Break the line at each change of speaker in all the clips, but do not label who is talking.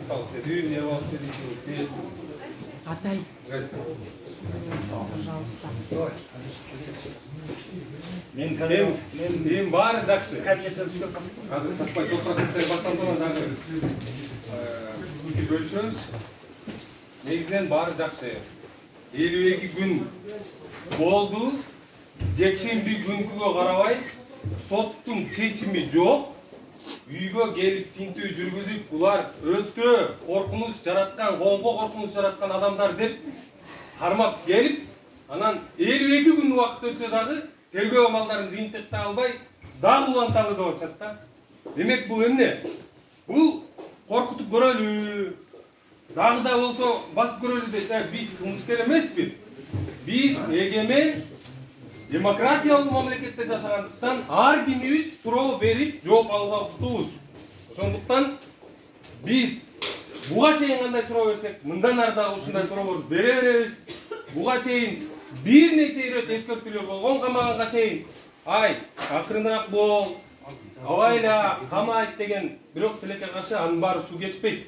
пожалуйста,
Атай.
Здрасте.
Пожалуйста.
Мен баары жакшы.
Кабинеттен түшкөн.
Азыр сатпай сол процесстер башталса дагы бөлүшөбүз. Негизинен баары жакшы. 52 күн болду. Жекшемби күнгүгө карабай соттун чечими жок. Үйгө келип тинтүү жүргүзүп, улар өтө коркунуч жараткан, коомго коркунуч жараткан адамдар деп кармап келип, анан 52 күн убакыт өтсө дагы тергөө амалдарын жыйынтыктай албай, дагы уланталы деп атышат да. Демек бул эмне? Бул коркутуп көрөлү. Дагы да болсо басып көрөлү деп, биз кылмыскер эмеспиз. Биз эгемен демократиялык мамлекетте жашагандыктан ар кимибиз суроо берип жооп алууга укуктуубуз. Ошондуктан биз буга чейин кандай суроо берсек, мындан ары дагы ушундай суроолорду бере беребиз. Буга чейин бир нече ирет эскертүүлөр болгон, камаганга чейин ай акырыныраак бол, абайла камайт деген бирок тилекке каршы анын баары суу кечпейт.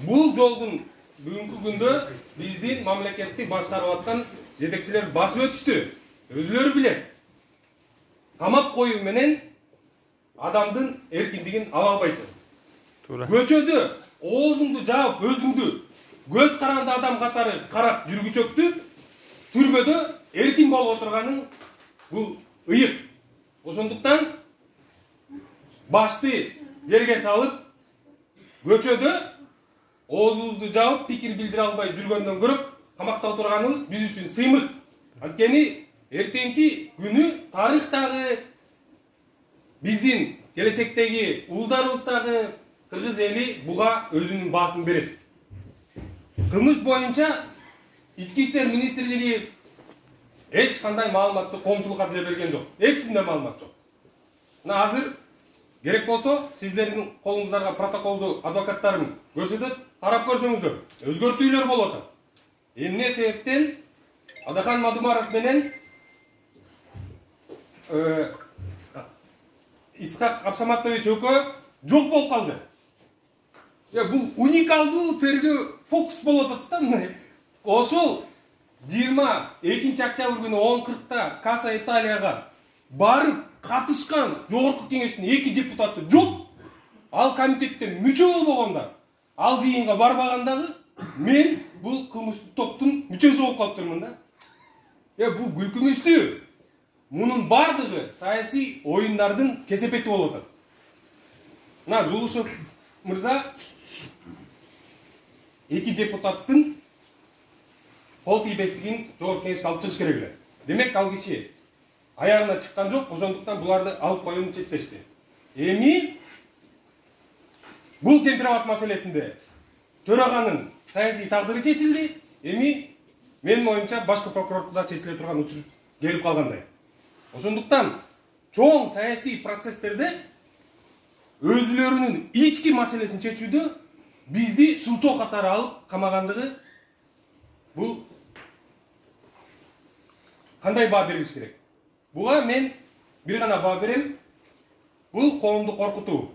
Бул жолдун бүгүнкү күндө биздин мамлекетти башкарып аткан жетекчилер басып өтүштү. Өзүлөрү билет. Камап коюу менен адамдын эркиндигин ала албайсың. Көчөдө оозуңду жаап, өзүңдү көз каранды адам катары карап жүргүчөктү түрмөдө эркин болуп отурганың бул ыйык. Ошондуктан башты жерге салып, көчөдө оозубузду жаап, пикир билдире албай жүргөндөн көрөп камакта отурганыбыз биз үчүн сыймык. Анткени эртеңки күнү тарыхтагы, биздин келечектеги уулдарыбыздагы кыргыз эли буга өзүнүн баасын берет. Кылмыш боюнча Ички иштер министрлиги эч кандай маалыматты коомчулукка деле берген жок. Эч кимде маалымат жок. Мына азыр керек болсо сиздердин колуңуздарга протоколду адвокаттарым көрсөтөт, карап көрсөңүздөр. Өзгөртүүлөр болуп атат. Эмне себептен Адахан Мадумаров менен Исхак Абсаматович экөө жок болуп калды. Бул уникалдуу тергөө фокус болуп атат да. Ошол 22 октябрь күнү 10:40-та Каса Италияга барып катышкан жогорку кеңештин 2 депутаты жок. Ал комитеттен мүчө болбогонда, ал жыйынга барбагандагы мен бул кылмыштуу топтун мүчөсү болуп калыптырмын да. Бул күлкүмүстүү. Мунун бардыгы саясий оюндардын кесепети болуп атат. Мына Зулушев мырза 2 депутаттын кол тийбестигин жогорку кеңешке алып чыгыш керек эле. Демек ал киши аягына чыккан жок, ошондуктан буларды алып коюуну чектешти. Эми бул темперамент маселесинде төраганын саясий тагдыры чечилди. Эми менин оюмча башкы прокуратурада чечиле турган учур келип калгандай. Ошондуктан чоң саясий процесстерде өзүлөрүнүн ички маселесин чечүүдө бизди шылтоо катары алып камагандыгы бул кандай баа берилиш керек? Буга мен бир гана баа берем. Бул коомду коркутуу.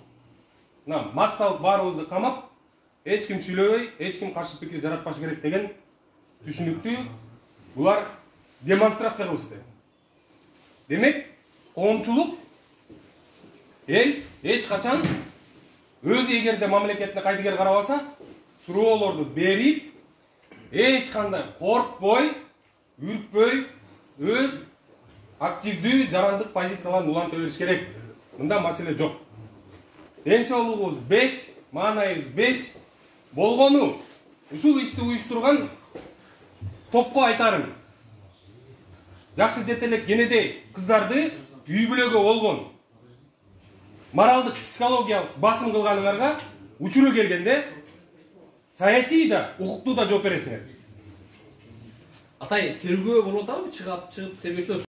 Мына массалык баарыбызды камап, эч ким сүйлөбөй, эч ким каршы пикир жаратпаш керек деген түшүнүктүү булар демонстрация кылышты. Демек, коомчулук эл эч качан өзү эгерде мамлекетине кайдыгер карабаса, суроолорду берип, эч кандай коркпой, үркпөй, өз активдүү жарандык позицияларын уланта бериш керек. Мында маселе жок. Ден соолугубуз 5, маанайыбыз 5 болгону ушул ишти уюштурган топко айтарым. Жакшы жетелек кенедей кыздарды үй бүлөгө болгон моралдык психологиялык басым кылганыңарга учуру келгенде саясий да, укуктуу да жооп бересиңер.
Атай, тергөө болуп атабы? Чыгып тергөөчүлөр